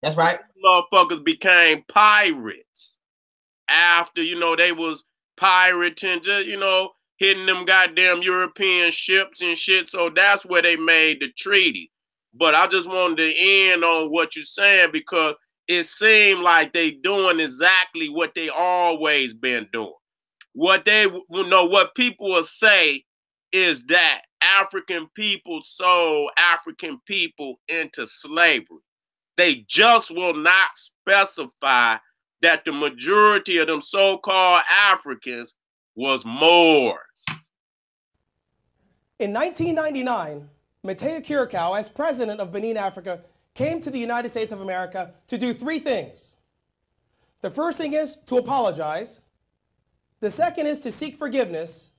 That's right. Motherfuckers became pirates after, you know, they was pirating, just, you know, hitting them goddamn European ships and shit. So that's where they made the treaty. But I just wanted to end on what you're saying because it seemed like they doing exactly what they always been doing. What they, you know, what people will say is that African people sold African people into slavery. They just will not specify that the majority of them so-called Africans was Moors. In 1999, Mateo Curacao, as president of Benin, Africa, came to the United States of America to do three things. The first thing is to apologize. The second is to seek forgiveness.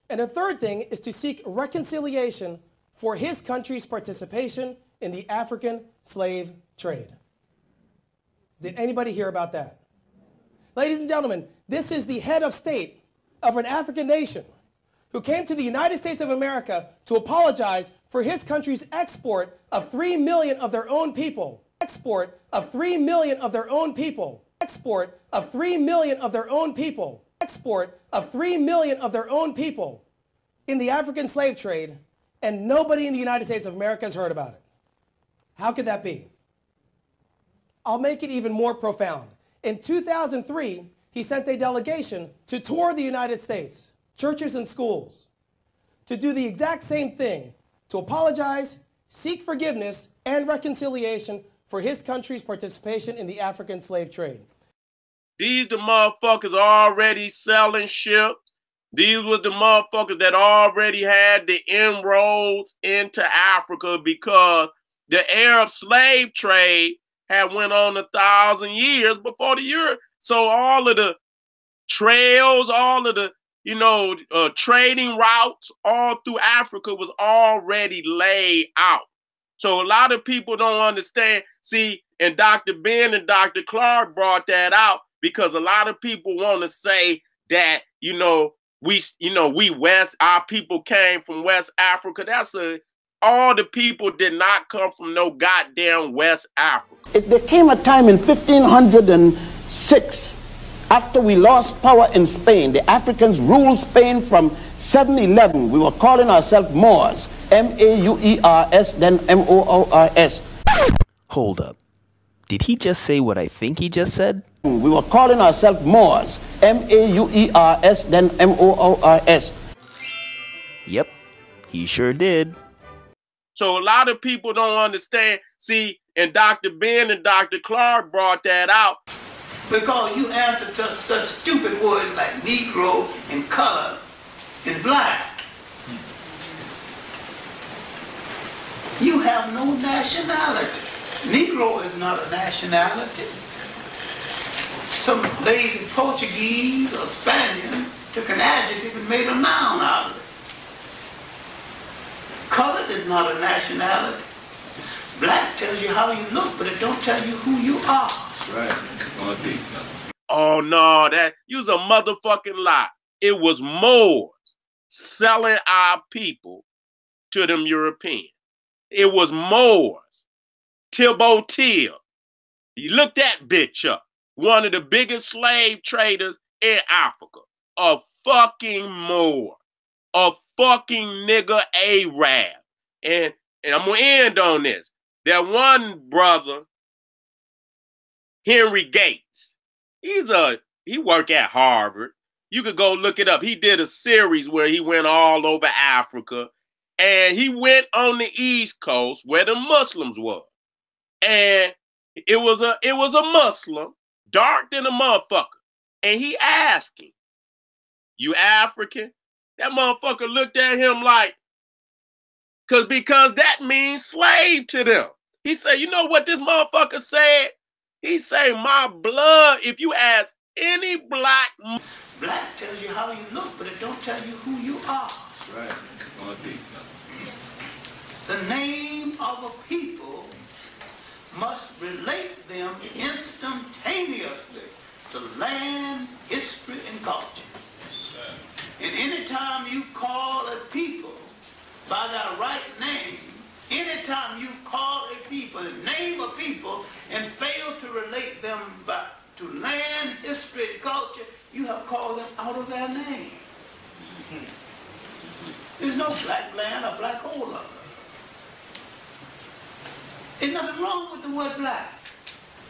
And the third thing is to seek reconciliation for his country's participation in the African slave trade. Did anybody hear about that? Ladies and gentlemen, this is the head of state of an African nation who came to the United States of America to apologize for his country's export of 3 million of their own people. Export of 3 million of their own people. Export of 3 million of their own people. Export of 3 million of their own people in the African slave trade, and nobody in the United States of America has heard about it. How could that be? I'll make it even more profound. In 2003, he sent a delegation to tour the United States, churches and schools, to do the exact same thing, to apologize, seek forgiveness, and reconciliation for his country's participation in the African slave trade. These the motherfuckers already selling ships. These was the motherfuckers that already had the inroads into Africa because the Arab slave trade had went on 1,000 years before the Europe. So all of the trails, all of the, you know, trading routes all through Africa was already laid out. So a lot of people don't understand. See, and Dr. Ben and Dr. Clark brought that out because a lot of people want to say that, our people came from West Africa. All the people did not come from no goddamn West Africa. There came a time in 1506, after we lost power in Spain, the Africans ruled Spain from 711. We were calling ourselves Moors, M-A-U-E-R-S, then M-O-O-R-S. Hold up. Did he just say what I think he just said? We were calling ourselves Moors, M-A-U-E-R-S, then M-O-O-R-S. Yep, he sure did. So a lot of people don't understand. See, and Dr. Ben and Dr. Clark brought that out. Because you answer to such stupid words like Negro and color and black. You have no nationality. Negro is not a nationality. Some lazy Portuguese or Spaniard took an adjective and made a noun out of it. Colored is not a nationality. Black tells you how you look, but it don't tell you who you are. That's right. Oh no, that you's a motherfucking lie. It was Moors selling our people to them Europeans. It was Moors. Thibaut Till. You look that bitch up. One of the biggest slave traders in Africa. A fucking Moor. A fucking nigga Arab. And I'm going to end on this. That one brother, Henry Gates, he worked at Harvard. You could go look it up. He did a series where he went all over Africa. And he went on the East Coast where the Muslims were. And it was a Muslim, dark than a motherfucker. And he asked him, "You African?" That motherfucker looked at him like, because that means slave to them. He said, you know what this motherfucker said? He said, my blood, if you ask any black tells you how you look, but it don't tell you who you are. That's right. The name of a people must relate them instantaneously to land, history, and culture. And any time you call a people by their right name, Anytime you call a people, name a people, and fail to relate them back to land, history, and culture, you have called them out of their name. There's no black land or black hole. There's nothing wrong with the word black.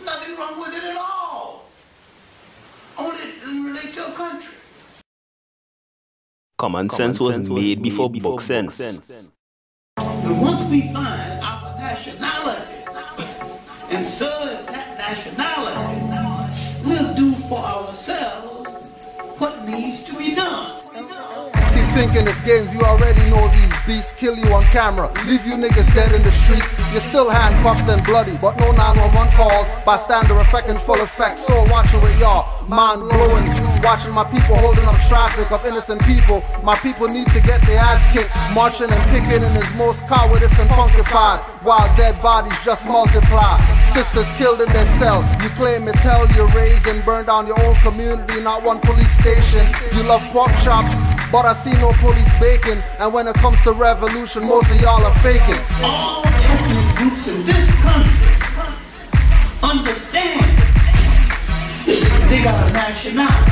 Nothing wrong with it at all. Only it doesn't relate to a country. Common sense was made before book sense. And once we find our nationality and serve that nationality, we'll do for ourselves what needs to be done. Keep thinking it's games, you already know these beasts kill you on camera, leave you niggas dead in the streets. You're still handcuffed and bloody, but no 911 calls. Bystander effect in full effect, so watching with y'all, mind blowing. Watching my people holding up traffic of innocent people. My people need to get their ass kicked. Marching and picketing is most cowardice and funkified, while dead bodies just multiply. Sisters killed in their cell. You claim it's hell, you raised and burned down your own community, not one police station. You love pork chops, but I see no police bacon. And when it comes to revolution, most of y'all are faking. All ethnic groups in this country understand they got a nationality.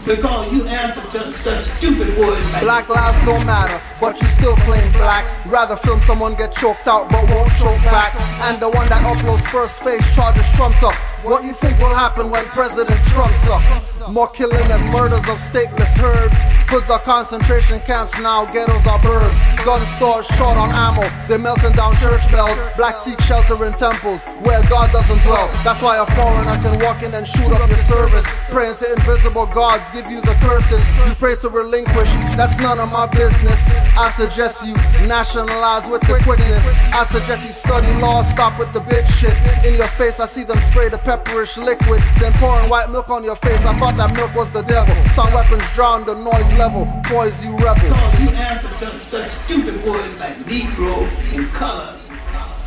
Because you answer to such stupid words like black lives don't matter, but you still claim black. Rather film someone get choked out but won't choke back. And the one that uploads first face charges trumped up. What you think will happen when President Trump's up? More killing and murders of stateless herds. Hoods are concentration camps now, ghettos are burbs. Gun stores short on ammo, they're melting down church bells. Blacks seek shelter in temples where God doesn't dwell. That's why a foreigner can walk in and shoot up your service. Praying to invisible gods give you the curses. You pray to relinquish, that's none of my business. I suggest you nationalize with the quickness. I suggest you study law, stop with the bitch shit. In your face I see them spray the pepperish liquid, then pouring white milk on your face. I thought that milk was the devil. Some weapons drown the noise level. Poise you rebel. Because you answer to such stupid words like Negro and color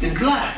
and black.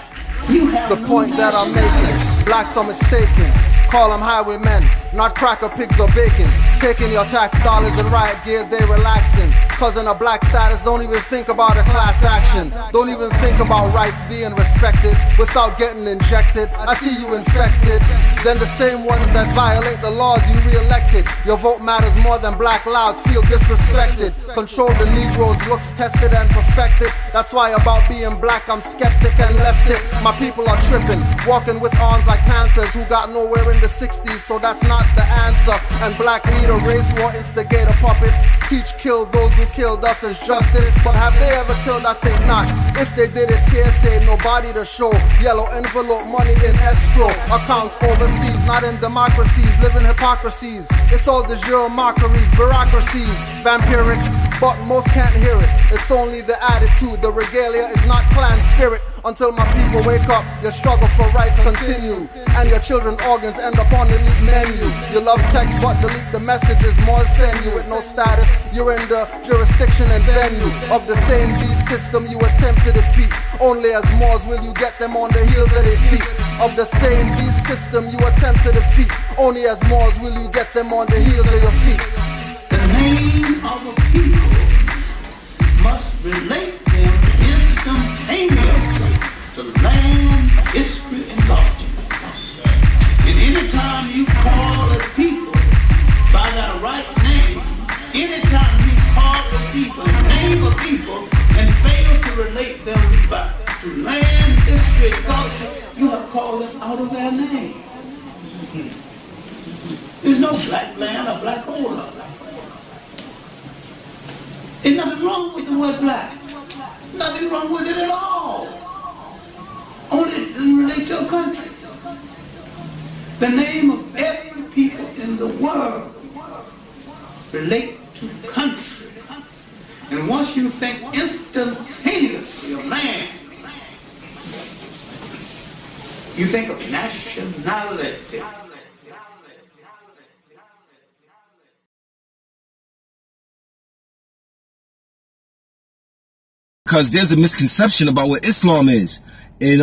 You have the point that I'm making. Blacks are mistaken. Call them highwaymen, not cracker pigs or bacon. Taking your tax dollars and riot gear, they relaxing. Cause in a black status, don't even think about a class action. Don't even think about rights being respected without getting injected. I see you infected. Then the same ones that violate the laws you re-elected. Your vote matters more than black lives, feel disrespected. Control the Negroes, looks tested and perfected. That's why about being black I'm skeptic and left it. My people are tripping, walking with arms like panthers who got nowhere in the 60s, so that's not the answer. And black leader, race war instigator puppets teach kill those who killed us as justice. But have they ever killed? I think not. If they did, it's hearsay, nobody to show. Yellow envelope, money in escrow, accounts overseas, not in democracies, living hypocrisies. It's all de jure mockeries, bureaucracies, vampiric, but most can't hear it. It's only the attitude, the regalia is not clan spirit. Until my people wake up, your struggle for rights continue, and your children's organs end up on the elite menu. You love text but delete the messages more send you with no status. You're in the jurisdiction and venue of the same beast system you attempt to defeat. Only as Moors will you get them on the heels of their feet. Of the same beast system you attempt to defeat. Only as Moors will you get them on the heels of your feet. The name of a people must relate them instantaneously to land, history, and culture. And anytime you call a people by that right name, anytime you call a people, name a people, and fail to relate them back to land, history, and culture, you have called them out of their name. There's no black land or black hole. There's nothing wrong with the word black. Nothing wrong with it at all. Only it doesn't relate to a country. The name of every people in the world relate to country. And once you think instantaneously of land, you think of nationality. Because there's a misconception about what Islam is. And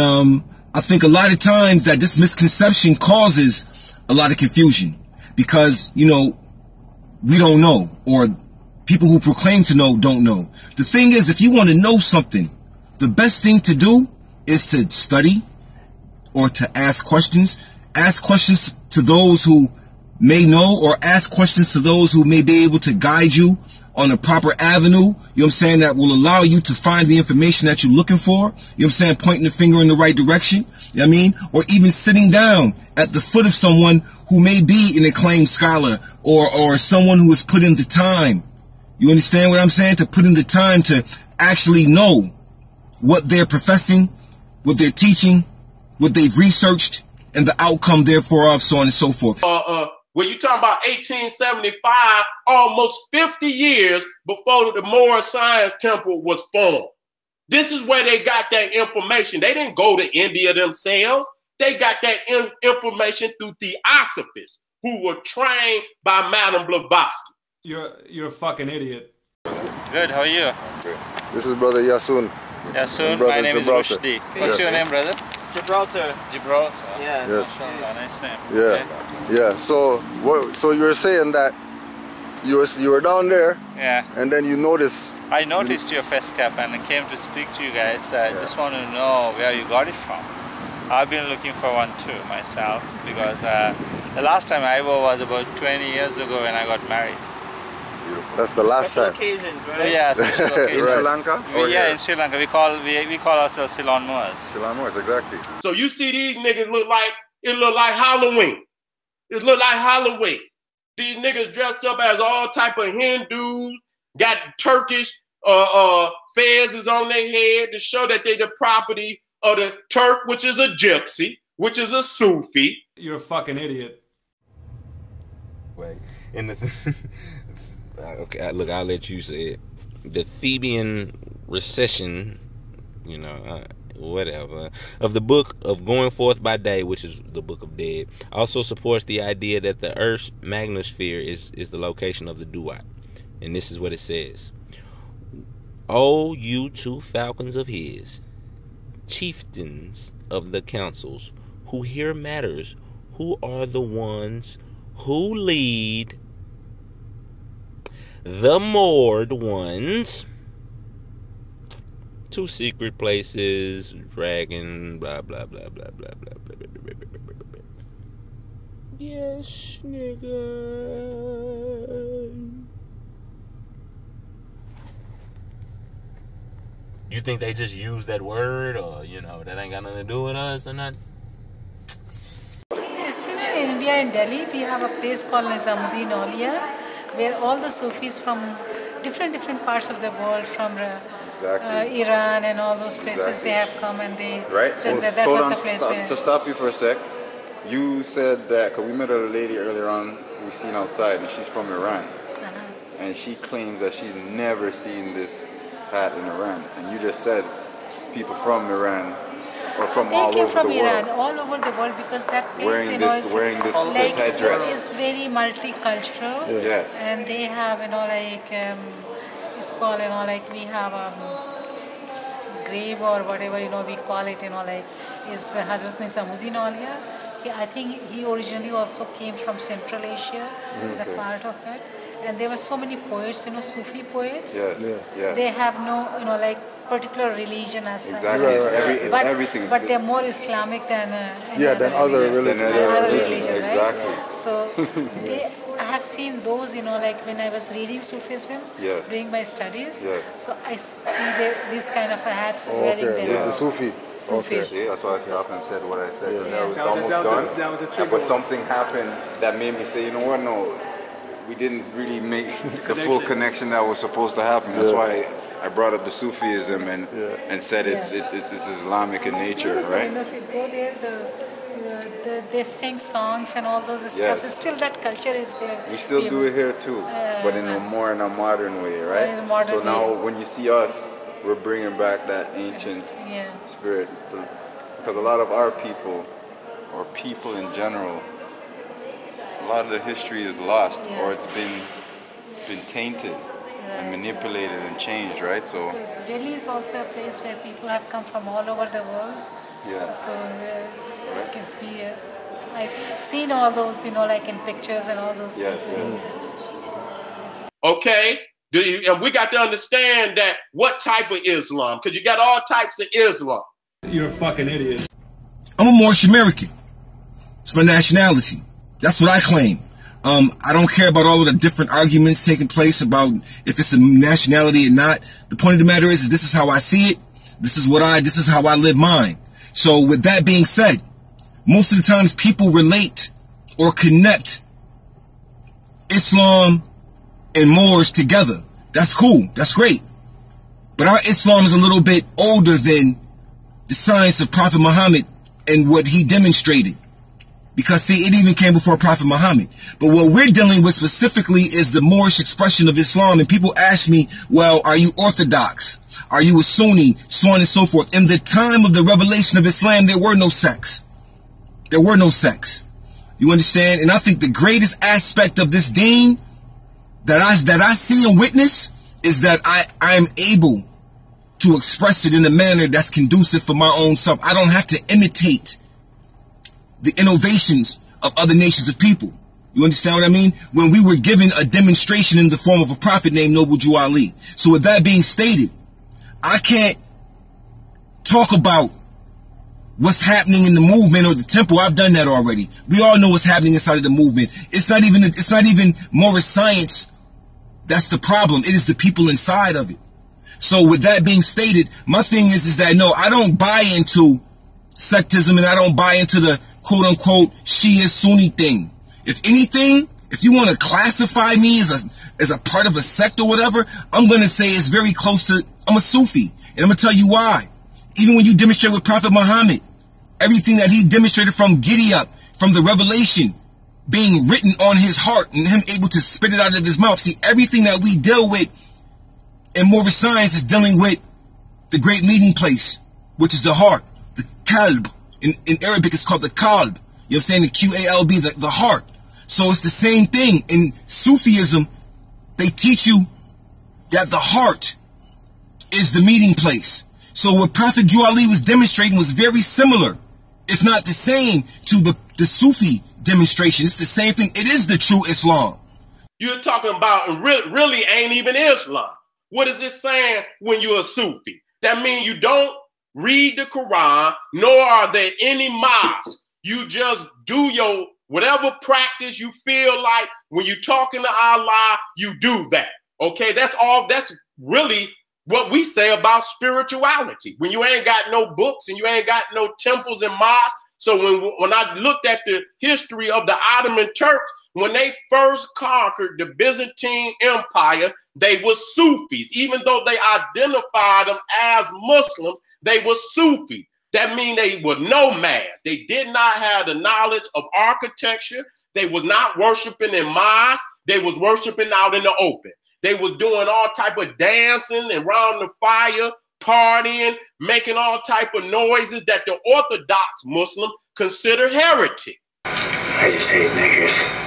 I think a lot of times that this misconception causes a lot of confusion. Because, you know, we don't know. Or people who proclaim to know don't know. The thing is, if you want to know something, the best thing to do is to study or to ask questions. Ask questions to those who may know, or ask questions to those who may be able to guide you on a proper avenue, you know what I'm saying, that will allow you to find the information that you're looking for, you know what I'm saying, pointing the finger in the right direction, you know what I mean, or even sitting down at the foot of someone who may be an acclaimed scholar, or someone who has put in the time, you understand what I'm saying, to put in the time to actually know what they're professing, what they're teaching, what they've researched, and the outcome therefore of, so on and so forth. When you talk about 1875, almost 50 years before the Moorish Science Temple was formed. This is where they got that information. They didn't go to India themselves. They got that information through theosophists who were trained by Madame Blavatsky. You're a fucking idiot. Good, how are you? This is Brother Yasun. Yasun, my name is Rushdie. What's your name, brother? Gibraltar. Gibraltar. Yeah. Yes. Nice name. Yeah. Okay. Yeah. So you were saying that you were down there. Yeah. And then you noticed. I noticed your face cap and I came to speak to you guys. I just want to know where you got it from. I've been looking for one too myself, because the last time I was about 20 years ago when I got married. That's the last special time. occasions, right? Yeah, special occasions. In Sri Lanka? In Sri Lanka. We call ourselves Ceylon Moors. Ceylon Moors, exactly. So you see these niggas look like Halloween. It look like Halloween. These niggas dressed up as all type of Hindus, got Turkish fezzes on their head to show that they the property of the Turk, which is a gypsy, which is a Sufi. You're a fucking idiot. Wait, okay, look, I'll let you say it. The Theban recession, whatever, of the book of Going Forth by Day, which is the Book of Dead, also supports the idea that the Earth's magnetosphere is the location of the Duat. And this is what it says. O you two falcons of his, chieftains of the councils, who hear matters, who are the ones who lead the moored ones to secret places, dragon, blah, blah, blah, blah, blah, blah, blah, blah, blah, blah, blah, blah. Yes, nigga. You think they just use that word, or, that ain't got nothing to do with us or not? Still in India, in Delhi, we have a place called Nizamuddin Aulia, where all the Sufis from different parts of the world, from Iran and all those places, they have come and they said that was the place. To stop you for a sec, you said that, because we met a lady earlier on, we seen outside, and she's from Iran. And she claims that she's never seen this hat in Iran. And you just said people from Iran, or from all over the world. They came from Iran, all over the world, because that place, wearing this headdress. It's very multicultural. Yes. And they have, it's called, we have a grave or whatever, we call it, is Hazrat Nizamuddin Aulia. I think he originally also came from Central Asia, the part of it. And there were so many poets, Sufi poets. Yes. They have no, particular religion as such. Exactly. But they're more Islamic than than other religions. Right? Exactly. So I have seen those, when I was reading Sufism, doing my studies. So I see these kind of hats wearing them. The Sufis. Okay. That's why I stopped and said what I said. It was almost done. But something happened that made me say, you know what, no. We didn't really make the full connection that was supposed to happen. That's why I brought up the Sufism and said it's Islamic in nature, right? If you go there, they sing songs and all those stuff. Still, that culture is there. We still do it here too, but in a modern way, right? So now, when you see us, we're bringing back that ancient spirit, because a lot of our people, or people in general, a lot of the history is lost, or it's been tainted and manipulated and changed, right? So Delhi is also a place where people have come from all over the world. So you can see it. I've seen all those, in pictures and all those things. Okay, And we got to understand that what type of Islam, because you got all types of Islam. You're a fucking idiot. I'm a Moorish American. It's my nationality. That's what I claim. I don't care about all of the different arguments taking place about if it's a nationality or not. The point of the matter is this is how I see it. This is how I live mine. So with that being said, most of the times people relate or connect Islam and Moors together. That's cool. That's great. But our Islam is a little bit older than the science of Prophet Muhammad and what he demonstrated. Because, see, it even came before Prophet Muhammad. But what we're dealing with specifically is the Moorish expression of Islam. And people ask me, well, are you Orthodox? Are you a Sunni? So on and so forth. In the time of the revelation of Islam, there were no sects. There were no sects. You understand? And I think the greatest aspect of this deen that I see and witness is that I am able to express it in a manner that's conducive for my own self. I don't have to imitate the innovations of other nations of people. You understand what I mean? When we were given a demonstration in the form of a prophet named Noble Jew Ali. So with that being stated, I can't talk about what's happening in the movement or the temple. I've done that already. We all know what's happening inside of the movement. It's not even Moorish science that's the problem. It is the people inside of it. So with that being stated, my thing is that no, I don't buy into sectism and I don't buy into the quote unquote Shia Sunni thing. If anything, if you want to classify me as a part of a sect or whatever, I'm going to say it's very close to, I'm a Sufi. And I'm going to tell you why. Even when you demonstrate with Prophet Muhammad, everything that he demonstrated from giddy up, from the revelation being written on his heart and him able to spit it out of his mouth. See, everything that we deal with in Moorish science is dealing with the great meeting place, which is the heart, the kalb. In Arabic, it's called the kalb. You know what I'm saying? The Q-A-L-B, the heart. So it's the same thing. In Sufism, they teach you that the heart is the meeting place. So what Prophet Jew Ali was demonstrating was very similar, if not the same, to the Sufi demonstration. It's the same thing. It is the true Islam. You're talking about, and really ain't even Islam. What is it saying when you're a Sufi? That means you don't read the Quran, nor are there any mosques. You just do your whatever practice you feel like. When you're talking to Allah, you do that. Okay, that's all. That's really what we say about spirituality. When you ain't got no books and you ain't got no temples and mosques. So when I looked at the history of the Ottoman Turks, when they first conquered the Byzantine Empire, they were Sufis. Even though they identified them as Muslims, they were Sufi. That means they were nomads. They did not have the knowledge of architecture. They was not worshiping in mosques. They was worshiping out in the open. They was doing all type of dancing and around the fire, partying, making all type of noises that the Orthodox Muslim consider heretic. I just hate niggers.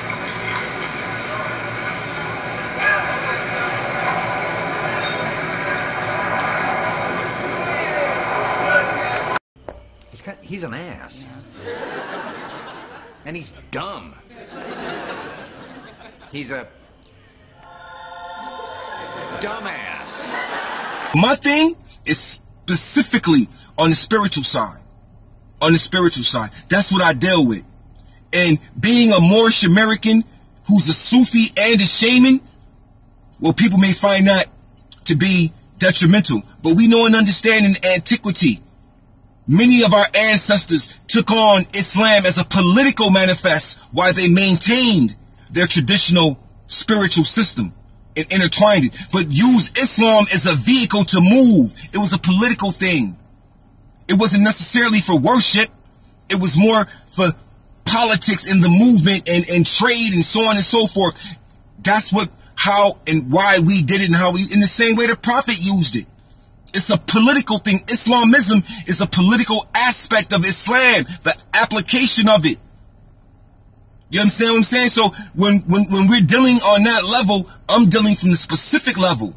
He's an ass. And he's dumb. He's a dumbass. My thing is specifically on the spiritual side. On the spiritual side. That's what I deal with. And being a Moorish American who's a Sufi and a shaman, well, people may find that to be detrimental. But we know and understand in antiquity, many of our ancestors took on Islam as a political manifest while they maintained their traditional spiritual system and intertwined it, but used Islam as a vehicle to move. It was a political thing. It wasn't necessarily for worship. It was more for politics in the movement and trade and so on and so forth. That's how and why we did it, and how in the same way the Prophet used it. It's a political thing. Islamism is a political aspect of Islam, the application of it. You understand what I'm saying? So when we're dealing on that level, I'm dealing from the specific level.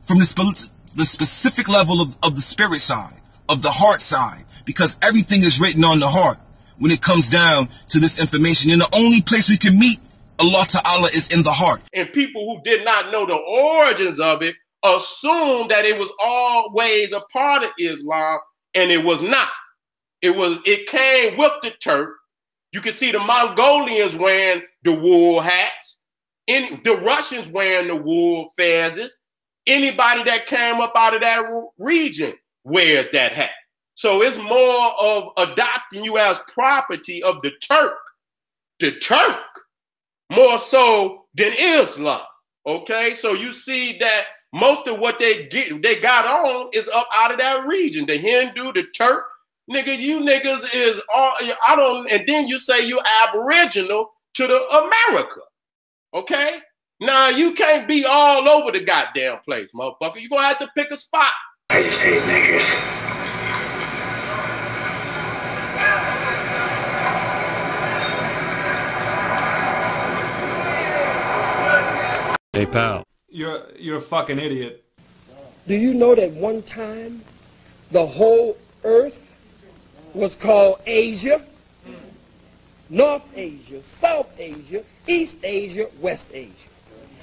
From the specific level of the spirit side, of the heart side. Because everything is written on the heart when it comes down to this information. And the only place we can meet Allah Ta'ala is in the heart. And people who did not know the origins of it assumed that it was always a part of Islam, and it was not. It came with the Turk. You can see the Mongolians wearing the wool hats, the Russians wearing the wool fezzes. Anybody that came up out of that region wears that hat. So it's more of adopting you as property of the Turk, more so than Islam. Okay, so you see that most of what they got on is up out of that region. The Hindu, the Turk, nigga, you niggas is all and then you say you Aboriginal to the America. Okay? Now you can't be all over the goddamn place, motherfucker. You're gonna have to pick a spot. I just hate niggers. Hey, pal. You're a fucking idiot. Do you know that one time the whole earth was called Asia? North Asia, South Asia, East Asia, West Asia.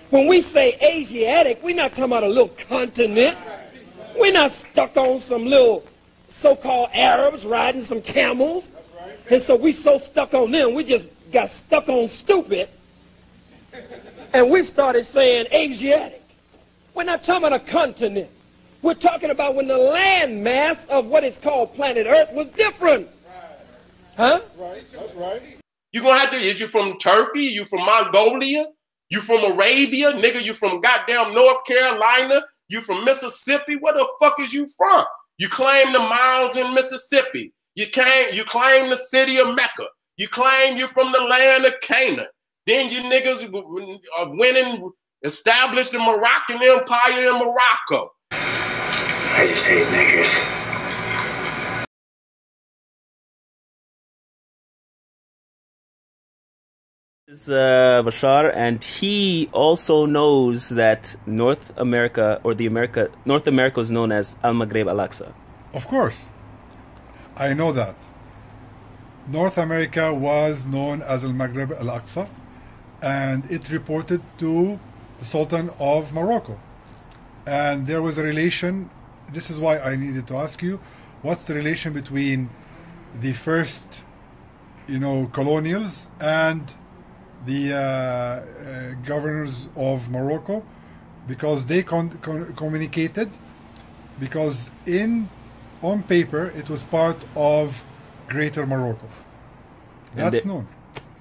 When we say Asiatic, we're not talking about a little continent. We're not stuck on some little so-called Arabs riding some camels. And so we so stuck on them, we just got stuck on stupid. And we started saying Asiatic. We're not talking about a continent. We're talking about when the land mass of what is called planet Earth was different. Huh? Right, that's right. You're gonna have to, is you from Turkey? You from Mongolia? You from Arabia? Nigga, you from goddamn North Carolina? You from Mississippi? Where the fuck is you from? You claim the mounds in Mississippi. You claim the city of Mecca. You claim you're from the land of Canaan. Then you niggas went and established the Moroccan Empire in Morocco. I just hate niggers. Is Bashar, and he also knows that North America is known as Al-Maghreb Al-Aqsa. Of course, I know that. North America was known as Al-Maghreb Al-Aqsa, and it reported to the Sultan of Morocco. And there was a relation. This is why I needed to ask you, what's the relation between the first, colonials and the governors of Morocco, because they communicated, because on paper it was part of Greater Morocco. That's known.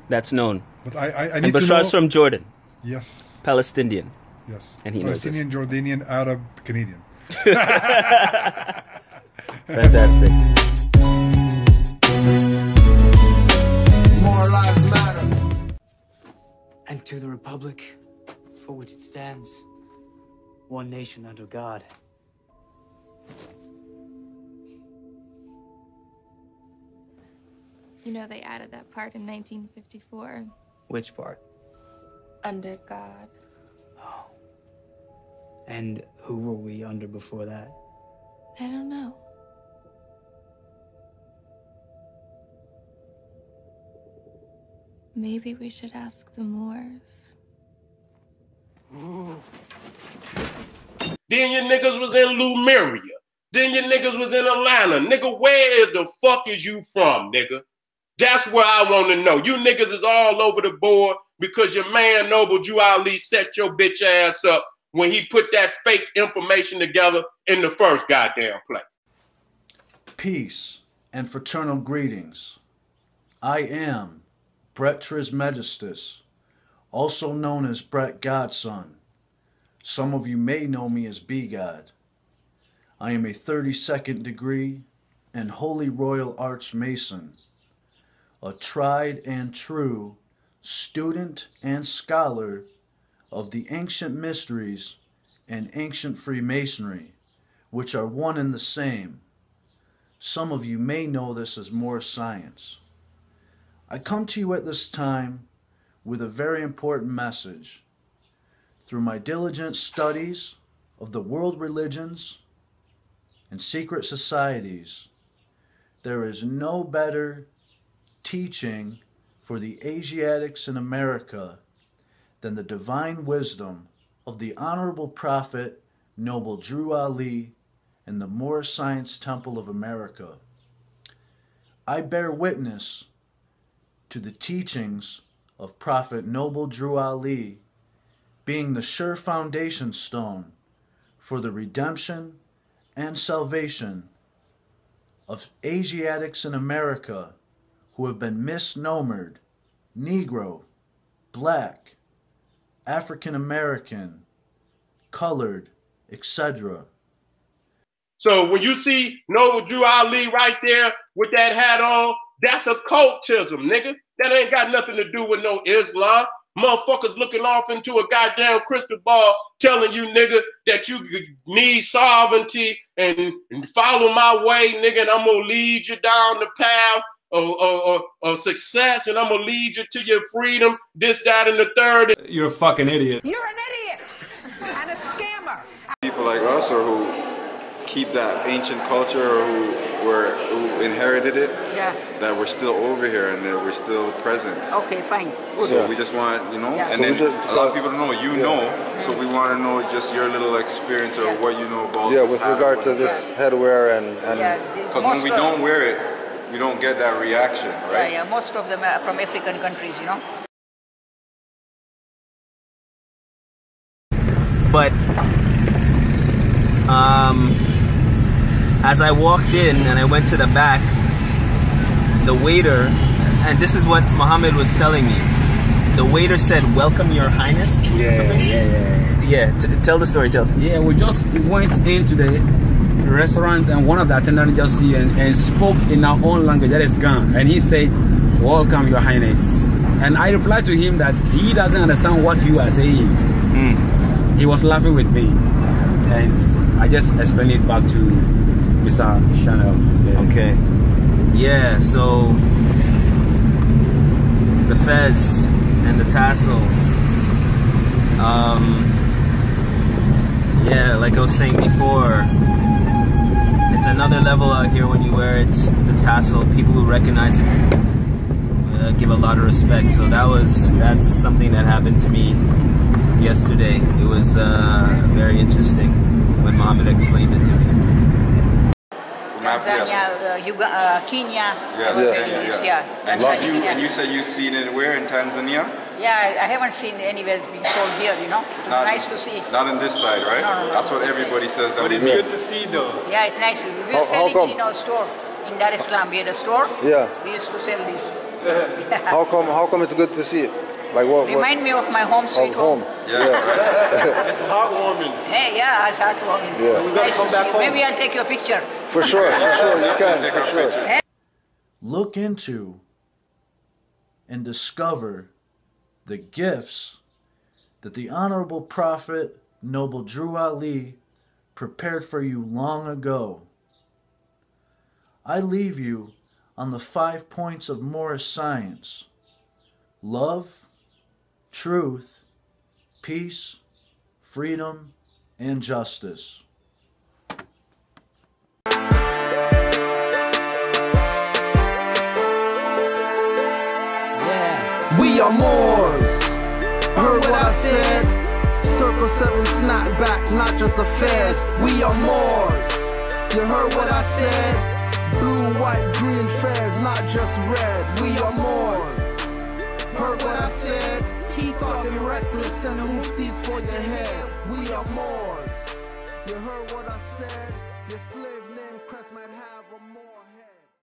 That's known. But I and need to know. Bashar's from Jordan. Yes. Palestinian. Yes. And he knows this. Palestinian, Jordanian, Arab, Canadian. Fantastic. More lives matter. And to the republic for which it stands, one nation under God. You know, they added that part in 1954. Which part? Under God. Oh. And who were we under before that? I don't know. Maybe we should ask the Moors. Then your niggas was in Lumeria. Then your niggas was in Atlanta. Nigga, where is the fuck is you from, nigga? That's where I want to know. You niggas is all over the board because your man Noble Jew Ali set your bitch ass up when he put that fake information together in the first goddamn place. Peace and fraternal greetings. I am Brett Trismegistus, also known as Brett Godson. Some of you may know me as B-God. I am a 32nd degree and Holy Royal Archmason, a tried and true student and scholar of the ancient mysteries and ancient Freemasonry, which are one and the same. Some of you may know this as Moorish science. I come to you at this time with a very important message. Through my diligent studies of the world religions and secret societies, there is no better teaching for the Asiatics in America than the divine wisdom of the Honorable Prophet Noble Drew Ali in the Moorish Science Temple of America. I bear witness to the teachings of Prophet Noble Drew Ali being the sure foundation stone for the redemption and salvation of Asiatics in America who have been misnomered Negro, Black, African American, colored, etc. So when you see Noble Drew Ali right there with that hat on, that's occultism, nigga. That ain't got nothing to do with no Islam. Motherfuckers looking off into a goddamn crystal ball telling you, nigga, that you need sovereignty and follow my way, nigga, and I'm gonna lead you down the path of success, and I'm gonna lead you to your freedom, this, that, and the third. You're a fucking idiot. You're an idiot and a scammer. People like us, or who keep that ancient culture, or who inherited it, yeah, that we're still over here and that we're still present. Okay, fine. So we just want, you know, yeah. And so then a lot of people don't know, you know, so we want to know just your little experience or what you know about this with regard to this headwear and because when we don't wear it, we don't get that reaction, right? Yeah, most of them are from African countries, you know. But as I walked in and I went to the back, the waiter, and this is what Muhammad was telling me, the waiter said, "Welcome, Your Highness." Tell the story, Yeah, we just went into the restaurant and one of the attendants just see and spoke in our own language, that is Gan, and he said, "Welcome, Your Highness." And I replied to him that he doesn't understand what you are saying. He was laughing with me, and I just explained it back to Mr. Chanel. Okay. Yeah, so the fez and the tassel. Yeah, like I was saying before, it's another level out here when you wear it, the tassel. People who recognize it give a lot of respect. So that's something that happened to me yesterday. It was very interesting when Muhammad explained it to me. Tanzania, Kenya. And you said you've seen it where in Tanzania? Yeah, I haven't seen anywhere being sold here, you know. It's nice to see. Not on this side, right? No. That's what everybody says. But it's good to see, though. Yeah, it's nice. We were selling it in our store. In Dar es Salaam, we had a store. Yeah. We used to sell this. How come it's good to see it? Like what? Remind me of my home sweet home. Yeah. It's heartwarming. Hey, yeah, it's heartwarming. Yeah. So we gotta come back home. Maybe I'll take your picture. For sure, you can. Take our picture. Look into and discover the gifts that the Honorable Prophet Noble Drew Ali prepared for you long ago. I leave you on the 5 points of Moorish science: love, truth, peace, freedom, and justice. We are Moors. Heard what I said? Circle 7 snapback, not just affairs. We are Moors. You heard what I said? Blue, white, green fairs, not just red. We are Moors. Heard what I said? Keep talking reckless and muftis for your head. We are Moors. You heard what I said? You